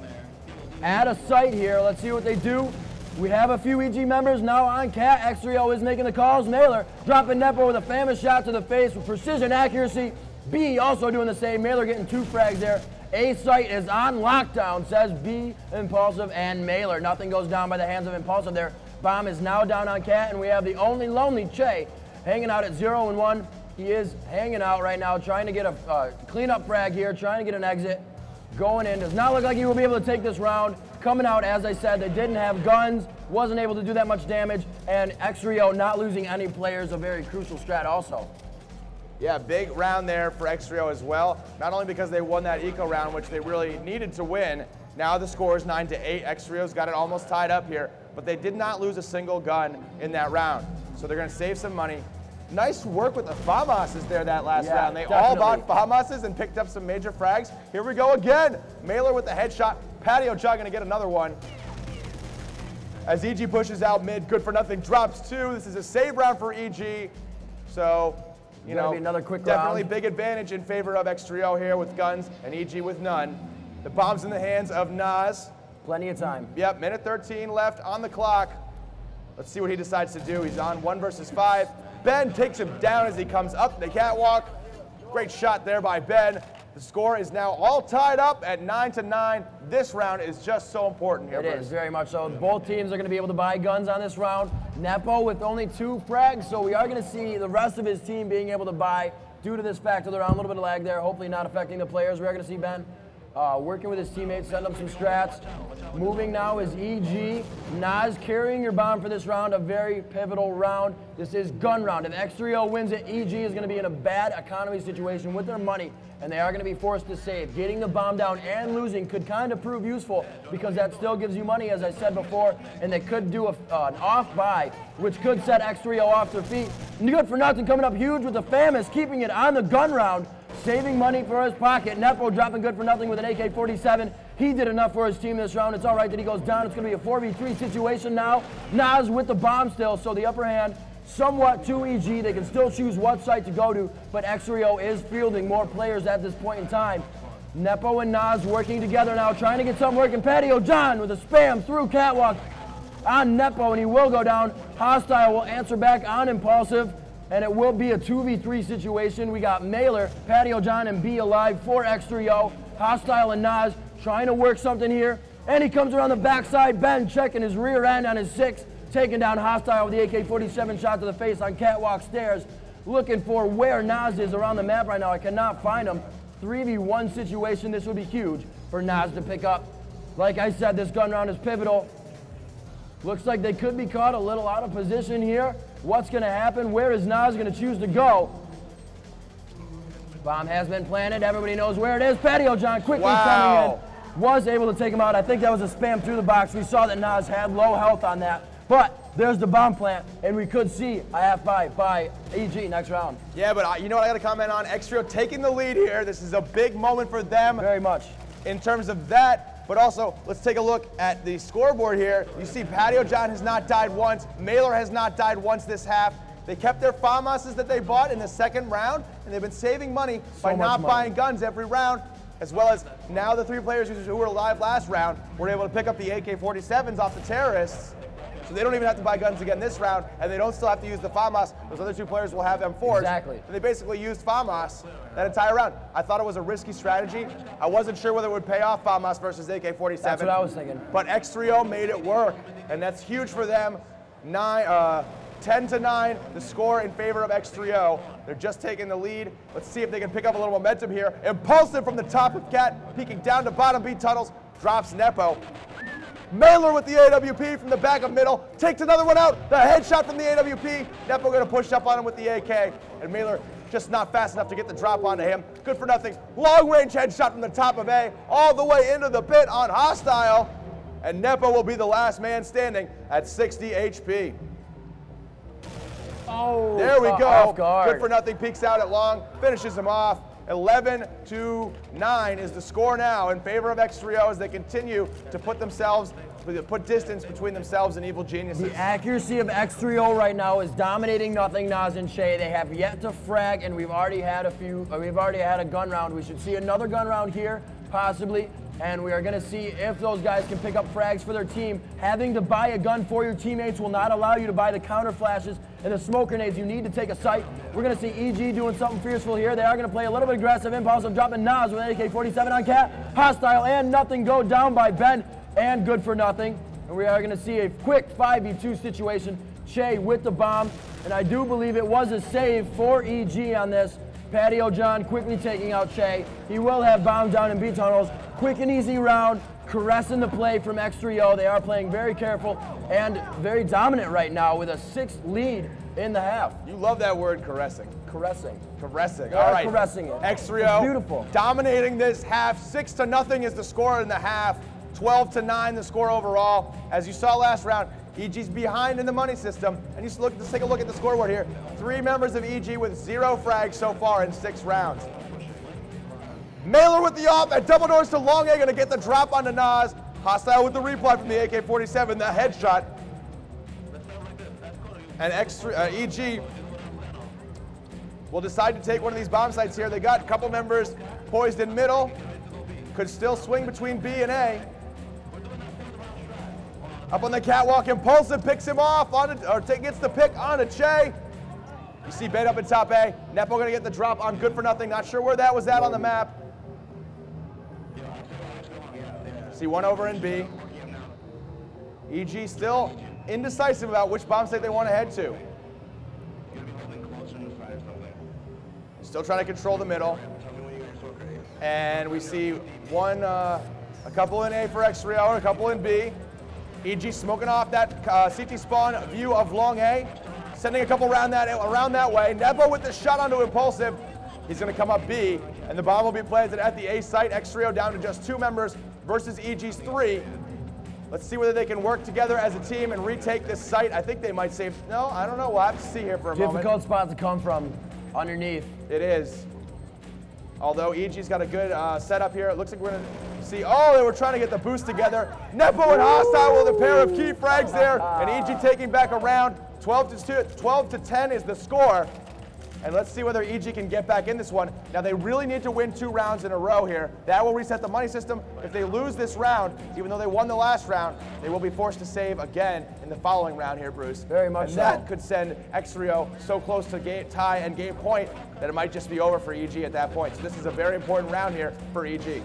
at a site here. Let's see what they do. We have a few EG members now on Cat. x3o is making the calls. Mailer dropping Nepo with a famous shot to the face with precision accuracy. B also doing the same. Mailer getting 2 frags there. A site is on lockdown, says B, Impulsive, and Mailer. Nothing goes down by the hands of Impulsive there. Bomb is now down on Cat, and we have the only lonely Che hanging out at 0-1. He is hanging out right now, trying to get a cleanup frag here, trying to get an exit. Going in, does not look like he will be able to take this round. Coming out, as I said, they didn't have guns, wasn't able to do that much damage, and x3o not losing any players, a very crucial strat also. Yeah, big round there for x3o as well. Not only because they won that eco round, which they really needed to win. Now the score is 9-8. x3o's got it almost tied up here, but they did not lose a single gun in that round. So they're going to save some money. Nice work with the FAMASs there that last round. They all bought FAMASs and picked up some major frags. Here we go again. Mailer with the headshot. Patio John going to get another one. As EG pushes out mid, good for nothing, drops 2. This is a save round for EG. So, you know, another quick definitely round. Big advantage in favor of x3o here with guns and EG with none. The bomb's in the hands of Nas. Plenty of time. Yep, minute 13 left on the clock. Let's see what he decides to do. He's on 1 versus 5. Ben takes him down as he comes up the catwalk. Great shot there by Ben. The score is now all tied up at 9-9. This round is just so important here. It is, very much so. Both teams are going to be able to buy guns on this round. Nepo with only 2 frags, so we are going to see the rest of his team being able to buy due to this fact of the round. A little bit of lag there, hopefully not affecting the players. We are going to see Ben working with his teammates, setting up some strats. Moving now is EG. Nas carrying your bomb for this round, a very pivotal round. This is gun round. If x3o wins it, EG is going to be in a bad economy situation with their money, and they are going to be forced to save. Getting the bomb down and losing could kind of prove useful because that still gives you money, as I said before, and they could do an off buy, which could set x3o off their feet. Good for nothing coming up huge with the Famous, keeping it on the gun round, saving money for his pocket. Nepo dropping good for nothing with an AK-47. He did enough for his team this round. It's all right that he goes down. It's going to be a 4v3 situation now. Nas with the bomb still, so the upper hand somewhat to EG. They can still choose what site to go to, but x3o is fielding more players at this point in time. Nepo and Nas working together now, trying to get something working. Patio John with a spam through catwalk on Nepo, and he will go down. Hostile will answer back on Impulsive, and it will be a 2v3 situation. We got Mailer, Patio John, and B alive for x3o. Hostile and Nas trying to work something here, and he comes around the backside. Ben checking his rear end on his 6, taking down Hostile with the AK-47 shot to the face on catwalk stairs. Looking for where Nas is around the map right now. I cannot find him. 3v1 situation. This would be huge for Nas to pick up. Like I said, this gun round is pivotal. Looks like they could be caught a little out of position here. What's going to happen? Where is Nas going to choose to go? Bomb has been planted. Everybody knows where it is. Patio John quickly coming in. Was able to take him out. I think that was a spam through the box. We saw that Nas had low health on that. But there's the bomb plant, and we could see a half by EG next round. Yeah, but you know what I got to comment on? x3o taking the lead here. This is a big moment for them. Very much. In terms of that, but also let's take a look at the scoreboard here. You see Patio John has not died once. Mailer has not died once this half. They kept their FAMASs that they bought in the second round, and they've been saving money by not buying guns every round, as well as now the 3 players who were alive last round were able to pick up the AK-47s off the terrorists. So they don't even have to buy guns again this round, and they don't still have to use the FAMAS. Those other 2 players will have M4s. Exactly. And they basically used FAMAS that entire round. I thought it was a risky strategy. I wasn't sure whether it would pay off FAMAS versus AK-47. That's what I was thinking. But x3o made it work, and that's huge for them. 10-9, the score in favor of x3o. They're just taking the lead. Let's see if they can pick up a little momentum here. Impulsive from the top of Cat, peeking down to bottom B tunnels, drops Nepo. Mailer with the AWP from the back of middle, takes another one out. The headshot from the AWP. Nepo going to push up on him with the AK, and Mailer just not fast enough to get the drop onto him. Good for nothing. Long range headshot from the top of A, all the way into the pit on Hostile, and Nepo will be the last man standing at 60 HP. Oh, there we go. Off guard. Good for nothing, peeks out at long, finishes him off. 11-9 is the score now in favor of x3o as they continue to put distance between themselves and evil geniuses. The accuracy of x3o right now is dominating nothing. Nas and Shay, they have yet to frag, and we've already had a gun round. We should see another gun round here, possibly. And we are going to see if those guys can pick up frags for their team. Having to buy a gun for your teammates will not allow you to buy the counter flashes and the smoke grenades you need to take a site. We're going to see EG doing something fierceful here. They are going to play a little bit aggressive. Impulsive dropping Nas with an AK-47 on Cat. Hostile and nothing go down by Ben and good for nothing. And we are going to see a quick 5v2 situation. Che with the bomb. And I do believe it was a save for EG on this. Patio John quickly taking out Che. He will have bomb down in B tunnels. Quick and easy round, caressing the play from x3o. They are playing very careful and very dominant right now with a 6 lead in the half. You love that word, caressing. Caressing. Caressing. They All are right. caressing it. x3o It's beautiful. Dominating this half. 6-0 is the score in the half. 12-9 the score overall. As you saw last round, EG's behind in the money system. And let's take a look at the scoreboard here. 3 members of EG with 0 frags so far in 6 rounds. Mailer with the off at double doors to long A, gonna get the drop onto Nas. Hostile with the reply from the AK-47, the headshot. And EG will decide to take one of these bomb sites here. They got a couple members poised in middle. Could still swing between B and A. Up on the catwalk, Impulsive picks him off, gets the pick onto Che. You see bait up in top A. Nepo gonna get the drop on good for nothing. Not sure where that was at on the map. See one over in B. EG still indecisive about which bomb site they want to head to. Still trying to control the middle. And we see one, a couple in A for x3o and a couple in B. EG smoking off that CT spawn view of long A, sending a couple around that way. Nepo with the shot onto Impulsive. He's going to come up B, and the bomb will be planted at the A site. x3o down to just 2 members versus EG's 3. Let's see whether they can work together as a team and retake this site. I think they might save. No, I don't know. We'll have to see here for a moment. Difficult spot to come from underneath. It is. Although EG's got a good setup here. It looks like we're going to see. Oh, they were trying to get the boost together. Nepo and Hostile with a pair of key frags there, and EG taking back a round. 12 to 10 is the score. And let's see whether EG can get back in this one. Now they really need to win 2 rounds in a row here. That will reset the money system. If they lose this round, even though they won the last round, they will be forced to save again in the following round here, Bruce. Very much so. That could send x3o so close to tie and game point that it might just be over for EG at that point. So this is a very important round here for EG.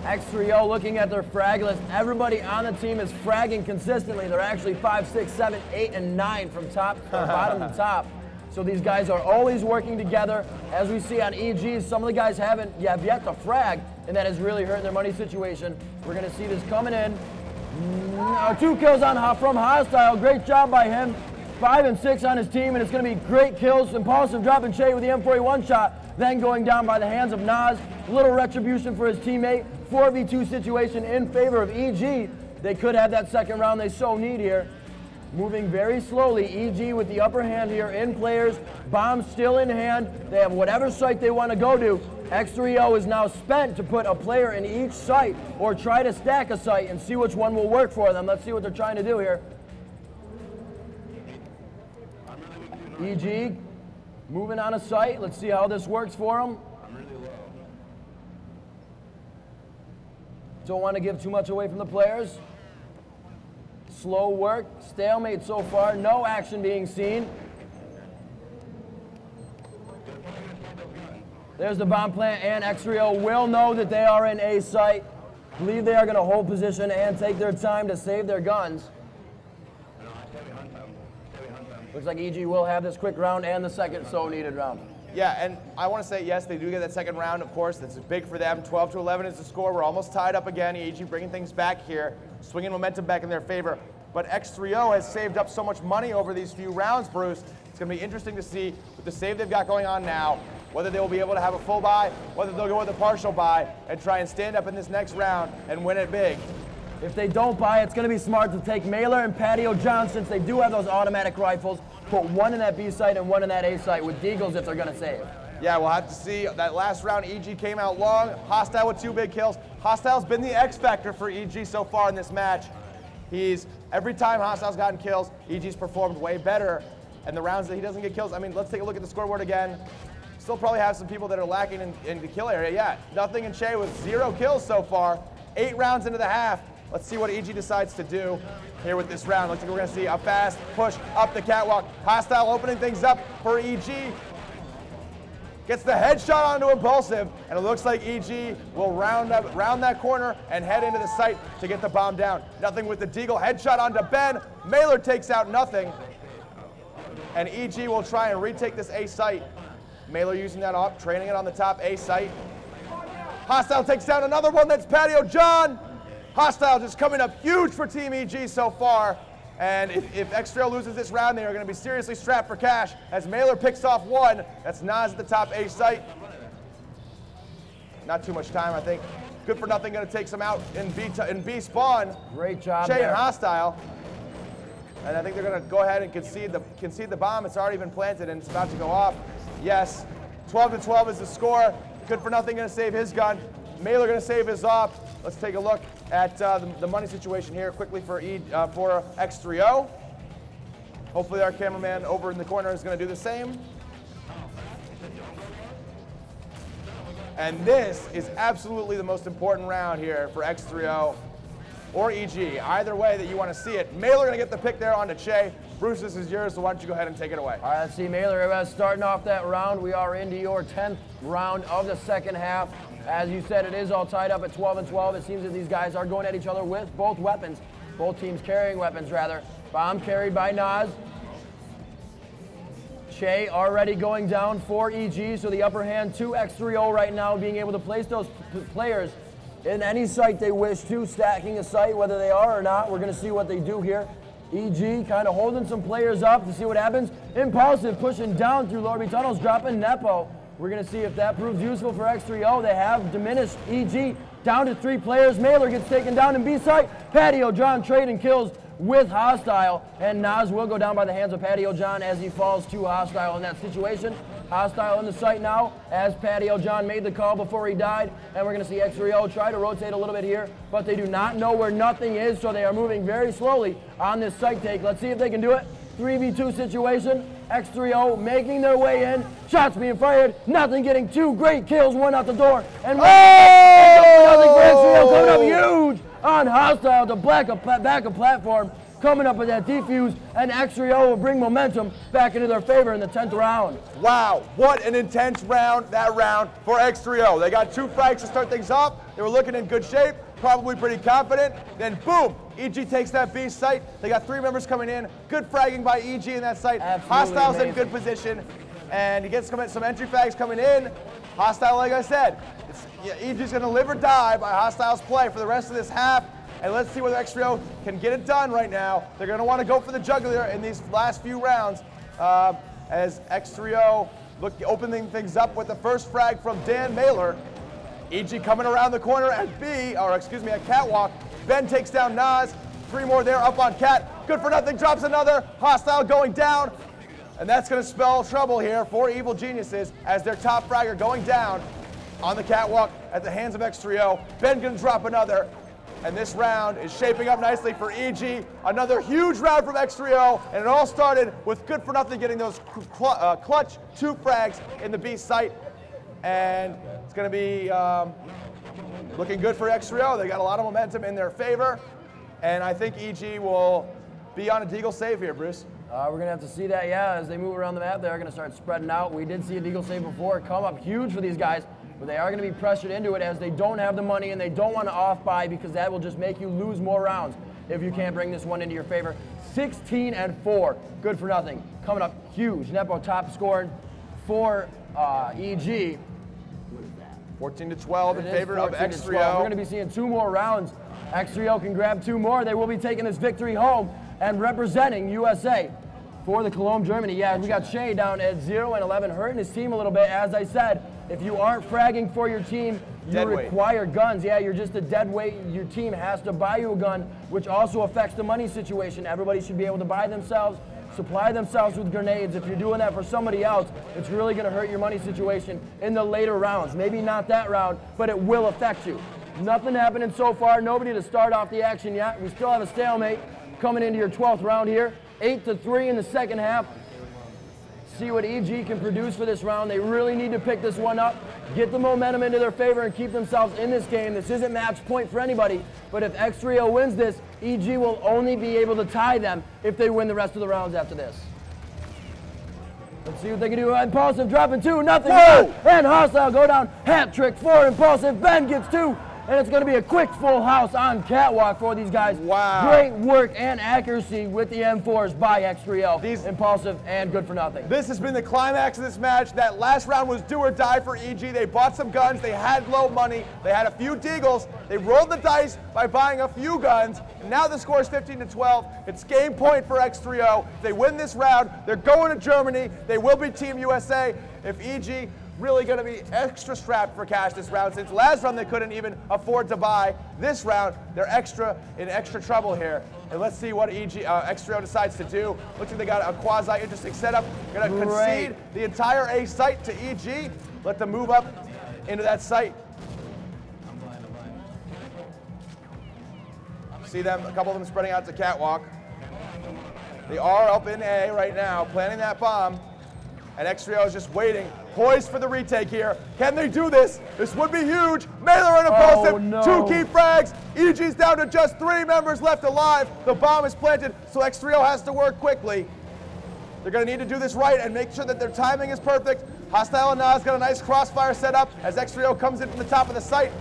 x3o looking at their frag list. Everybody on the team is fragging consistently. They're actually 5, 6, 7, 8, and 9 from bottom to top. So these guys are always working together. As we see on EG, some of the guys have yet to frag, and that has really hurt their money situation. We're going to see this coming in. 2 kills from Hostile. Great job by him. 5 and 6 on his team, and it's going to be great kills. Impulsive dropping Che with the M41 shot, then going down by the hands of Nas. Little retribution for his teammate. 4v2 situation in favor of EG. They could have that second round they so need here. Moving very slowly, EG with the upper hand here in players. Bomb still in hand. They have whatever site they want to go to. x3o is now spent to put a player in each site or try to stack a site and see which one will work for them. Let's see what they're trying to do here. EG moving on a site. Let's see how this works for them. Don't want to give too much away from the players. Slow work, stalemate so far, no action being seen. There's the bomb plant, and x3o will know that they are in A site. Believe they are going to hold position and take their time to save their guns. Looks like EG will have this quick round and the second so needed round. Yeah, and I want to say, yes, they do get that second round, of course. That's big for them. 12 to 11 is the score. We're almost tied up again. EG bringing things back here, swinging momentum back in their favor. But x3o has saved up so much money over these few rounds, Bruce. It's going to be interesting to see with the save they've got going on now, whether they will be able to have a full buy, whether they'll go with a partial buy and try and stand up in this next round and win it big. If they don't buy, it's going to be smart to take Mailer and Patio John, since they do have those automatic rifles. Put one in that B site and one in that A site with Deagles if they're going to save. Yeah, we'll have to see. That last round, EG came out long. Hostile with 2 big kills. Hostile's been the X factor for EG so far in this match. Every time Hostile's gotten kills, EG's performed way better. And the rounds that he doesn't get kills, I mean, let's take a look at the scoreboard again. Still probably have some people that are lacking in the kill area. Yeah, nothing in Che with 0 kills so far. 8 rounds into the half. Let's see what EG decides to do here with this round. Looks like we're going to see a fast push up the catwalk. Hostile opening things up for EG. Gets the headshot onto Impulsive, and it looks like EG will round that corner and head into the site to get the bomb down. Nothing with the Deagle. Headshot onto Ben. Mailer takes out nothing, and EG will try and retake this A site. Mailer using that up, training it on the top A site. Hostile takes down another one. That's Patio John. Hostile just coming up huge for Team EG so far. And if x3o loses this round, they are going to be seriously strapped for cash as Mailer picks off one. That's Nas at the top A site. Not too much time, I think. Good for nothing, going to take some out in B spawn. Great job Che there. and Hostile. And I think they're going to go ahead and concede the bomb. It's already been planted and it's about to go off. Yes, 12 to 12 is the score. Good for nothing, going to save his gun. Mailer going to save his op. Let's take a look at the money situation here quickly for x3o. Hopefully our cameraman over in the corner is going to do the same. And this is absolutely the most important round here for x3o or EG. Either way that you want to see it. Mailer going to get the pick there onto Che. Bruce, this is yours, so why don't you go ahead and take it away. All right, let's see, Mailer, starting off that round. We are into your 10th round of the second half. As you said, it is all tied up at 12-12. It seems that these guys are going at each other with both weapons. Both teams carrying weapons, rather. Bomb carried by Nas. Che already going down for EG, so the upper hand to x3o right now, being able to place those players in any site they wish to, stacking a site, whether they are or not. We're going to see what they do here. EG kind of holding some players up to see what happens. Impulsive pushing down through Lorby tunnels, dropping Nepo. We're going to see if that proves useful for x3o. They have diminished EG down to 3 players. Mailer gets taken down in B site. Patio John trading kills with Hostile, and Nas will go down by the hands of Patio John as he falls to Hostile in that situation. Hostile in the site now as Patio John made the call before he died, and we're going to see x3o try to rotate a little bit here, but they do not know where nothing is, so they are moving very slowly on this site take. Let's see if they can do it. 3v2 situation, x3o making their way in, shots being fired, nothing, getting 2 great kills, 1 out the door, and nothing for x3o coming up huge on Hostile to back a platform, coming up with that defuse, and x3o will bring momentum back into their favor in the 10th round. Wow, what an intense round, that round for x3o. They got 2 frags to start things off. They were looking in good shape, probably pretty confident. Then boom, EG takes that B site. They got 3 members coming in. Good fragging by EG in that site. Absolutely Hostile's amazing. in good position, and he gets some entry frags coming in. Hostile, like I said, EG's going to live or die by Hostile's play for the rest of this half. And let's see whether x3o can get it done right now. They're going to want to go for the jugular in these last few rounds as x3o opening things up with the first frag from Dan Mailer. EG coming around the corner at at Catwalk. Ben takes down Nas. 3 more there up on Cat. Good for nothing, drops another. Hostile going down. And that's going to spell trouble here for Evil Geniuses as their top fragger going down on the Catwalk at the hands of x3o. Ben going to drop another. And this round is shaping up nicely for EG. Another huge round from x3o, and it all started with Good for Nothing getting those clutch 2 frags in the B site. And it's going to be looking good for x3o. They got a lot of momentum in their favor, and I think EG will be on a deagle save here, Bruce. We're going to have to see that, yeah, as they move around the map. They're going to start spreading out. We did see a deagle save before come up huge for these guys. But they are going to be pressured into it as they don't have the money and they don't want to off-buy, because that will just make you lose more rounds if you can't bring this one into your favor. 16-4, Good for Nothing, coming up huge. Nepo top scoring for EG. 14-12 in favor of x3o. We're going to be seeing 2 more rounds. x3o can grab 2 more. They will be taking this victory home and representing USA for the Cologne, Germany. Yeah, we got Shea down at 0-11, hurting his team a little bit. As I said, if you aren't fragging for your team, you require guns. Yeah, you're just a dead weight. Your team has to buy you a gun, which also affects the money situation. Everybody should be able to buy themselves, supply themselves with grenades. If you're doing that for somebody else, it's really going to hurt your money situation in the later rounds. Maybe not that round, but it will affect you. Nothing happening so far. Nobody to start off the action yet. We still have a stalemate coming into your 12th round here. 8-3 in the second half. See what EG can produce for this round. They really need to pick this one up, get the momentum into their favor, and keep themselves in this game. This isn't match point for anybody, but if x3o wins this, EG will only be able to tie them if they win the rest of the rounds after this. Let's see what they can do. Impulsive dropping 2, nothing. And Hostile go down. Hat trick for Impulsive. Ben gets 2. And it's going to be a quick full house on Catwalk for these guys. Wow. Great work and accuracy with the M4s by x3o. Impulsive and Good for Nothing. This has been the climax of this match. That last round was do or die for EG. They bought some guns. They had low money. They had a few deagles. They rolled the dice by buying a few guns. And now the score is 15-12. It's game point for x3o. If they win this round, they're going to Germany. They will be Team USA. If EG really going to be extra strapped for cash this round, since last round they couldn't even afford to buy. This round, they're in extra trouble here. And let's see what x3o decides to do. Looks like they got a quasi-interesting setup. Going to concede the entire A site to EG. Let them move up into that site. See them, a couple of them spreading out to Catwalk. They are up in A right now, planting that bomb. And x3o is just waiting, poised for the retake here. Can they do this? This would be huge. Mailer unopposed him. No. 2 key frags. EG's down to just 3 members left alive. The bomb is planted, so x3o has to work quickly. They're going to need to do this right and make sure that their timing is perfect. Hostile and Nas got a nice crossfire set up as x3o comes in from the top of the site.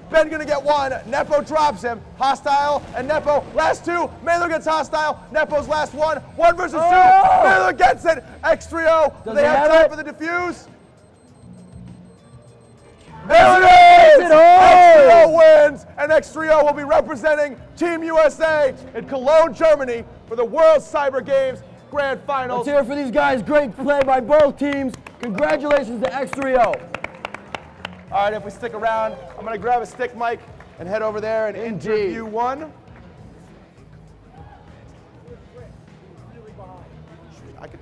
Ben gonna get 1. Nepo drops him. Hostile and Nepo. Last 2. Mailer gets Hostile. Nepo's last 1. 1 versus 2. Mailer gets it. x3o. Do they have time for the defuse? There it is! x3o wins, and x3o will be representing Team USA in Cologne, Germany for the World Cyber Games Grand Finals. Let's hear it for these guys. Great play by both teams. Congratulations to x3o. All right, if we stick around, I'm going to grab a stick mic and head over there and interview one. I could